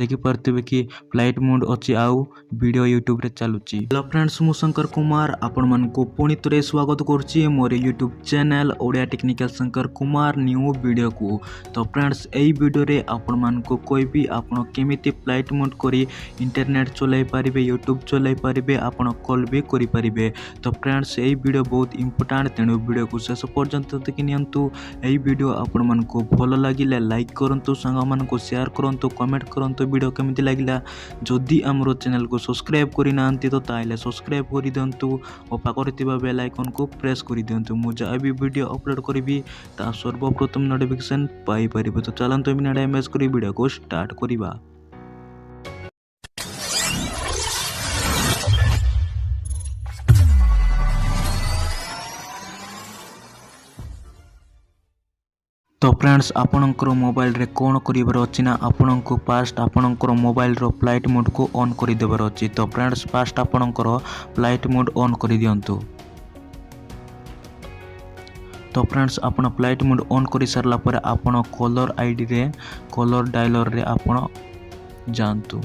देखि पारथिबे कि flight mode अछि आउ वीडियो यूट्यूब रे चलुची। हेलो फ्रेंड्स मु शंकर कुमार आपण मन को पुणी थरे स्वागत करछि मोर YouTube channel Odia technical Shankar Kumar new video को। तो फ्रेंड्स एई वीडियो रे आपण मन को कोई भी आपण केमिति फ्लाइट मोड करी इंटरनेट चलाई पारिबे यूट्यूब चलाई पारिबे आपण कॉल भी करि पारिबे। तो फ्रेंड्स एई वीडियो बहुत इंपोर्टेंट तेणु वीडियो को शेष पर्यंत देखि नियंतु। एई वीडियो आपण मन को भलो लागिले लाइक करंतु संग मन को शेयर करंतु कमेंट करंतु वीडियो केमिति लागिला। जदि हमरो चैनल को सब्सक्राइब करि नांती तो ताइले सब्सक्राइब करि दियंतु और पाखरे थिबा बेल आइकन को प्रेस करि दियंतु। मु जा भी वीडियो अपलोड करिवि ता सर्वप्रथम नोटिफिकेशन पाई परिबे। तो चलंतु मिनिट इमेज करी वीडियो को स्टार्ट करिबा। तो फ्रेंड्स आपणकर मोबाइल रे कौन करिवार अछि ना आपणको फास्ट आपणकर मोबाइल रो फ्लाइट मोड को ऑन करि देबार अछि। तो फ्रेंड्स फास्ट आपणकर फ्लाइट मोड ऑन करि दियंतु। तो फ्रेंड्स आपण फ्लाइट मोड ऑन करि सरला परे आपण कलर आईडी रे कलर डायलर रे आपण जानतु।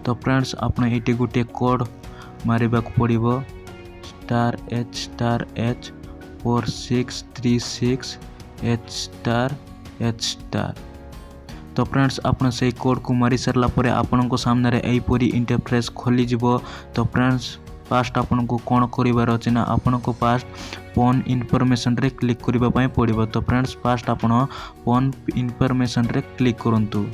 तो फ्रेंड्स आपण एटी गुटे कोड मारिबाक पड़िबो *H*H 4636 H*H*। तो फ्रेंड्स आपण से कोड को मारी सरला परे आपण को सामने रे एई परी इंटरफेस खोली जिवो। तो फ्रेंड्स फास्ट आपण को कोन करिवार अछि ना आपण को फास्ट फोन इनफॉरमेशन रे क्लिक करिबा पय पड़िबो। तो फ्रेंड्स फास्ट आपण फोन इनफॉरमेशन रे क्लिक करंतु।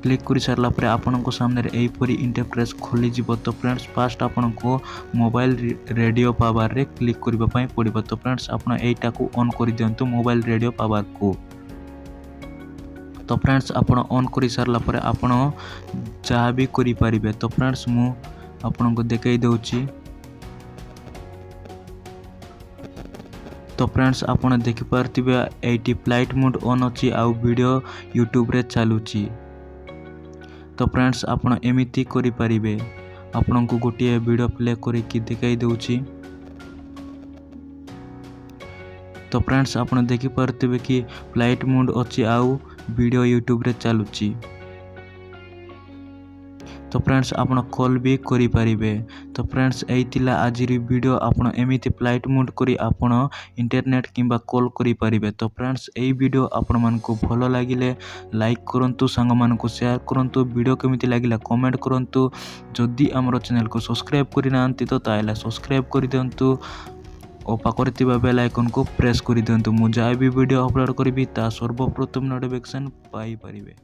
क्लिक करि सरला परे आपण को सामने रे एई परी इंटरफेस खोली जिवो। तो फ्रेंड्स फास्ट आपण को मोबाइल रेडियो पावर रे क्लिक करिबा पय पड़िबो। तो फ्रेंड्स आपण एटा को ऑन करि दियंतु मोबाइल रेडियो पावर को। तो फ्रेंड्स आपण ऑन करि सरला परे आपण जहा भी करि परिबे। तो फ्रेंड्स मु आपण को देखाई दउची। तो फ्रेंड्स आपण देखि पारथिबे एटी फ्लाइट मोड ऑन अछि आ वीडियो यूट्यूब रे चालुची। तो फ्रेंड्स आपण एमिति करि परिबे। आपण को गोटिए वीडियो प्ले करि कि देखाई दउची। तो फ्रेंड्स आपण देखि पारथिबे कि फ्लाइट मोड अछि आ वीडियो यूट्यूब रे चालुची। तो फ्रेंड्स आपण कॉल भी करि परिबे। तो फ्रेंड्स एइतिला आजिरी वीडियो आपण एमिति फ्लाइट मोड करी आपण इंटरनेट किंबा कॉल करि परिबे। तो फ्रेंड्स एई वीडियो आपण मन को भलो लागिले लाइक करंतु संग मन को शेयर करंतु वीडियो केमिति लागिला कमेंट करंतु। जदि हमरो चैनल को सब्सक्राइब करि नांती तो ताइला सब्सक्राइब करि दियंतु और पाखरे थिबा बेल आइकन को प्रेस करि दियंतु। मु जा भी वीडियो अपलोड करिवि ता सर्वप्रथम नोटिफिकेशन पाई परिबे।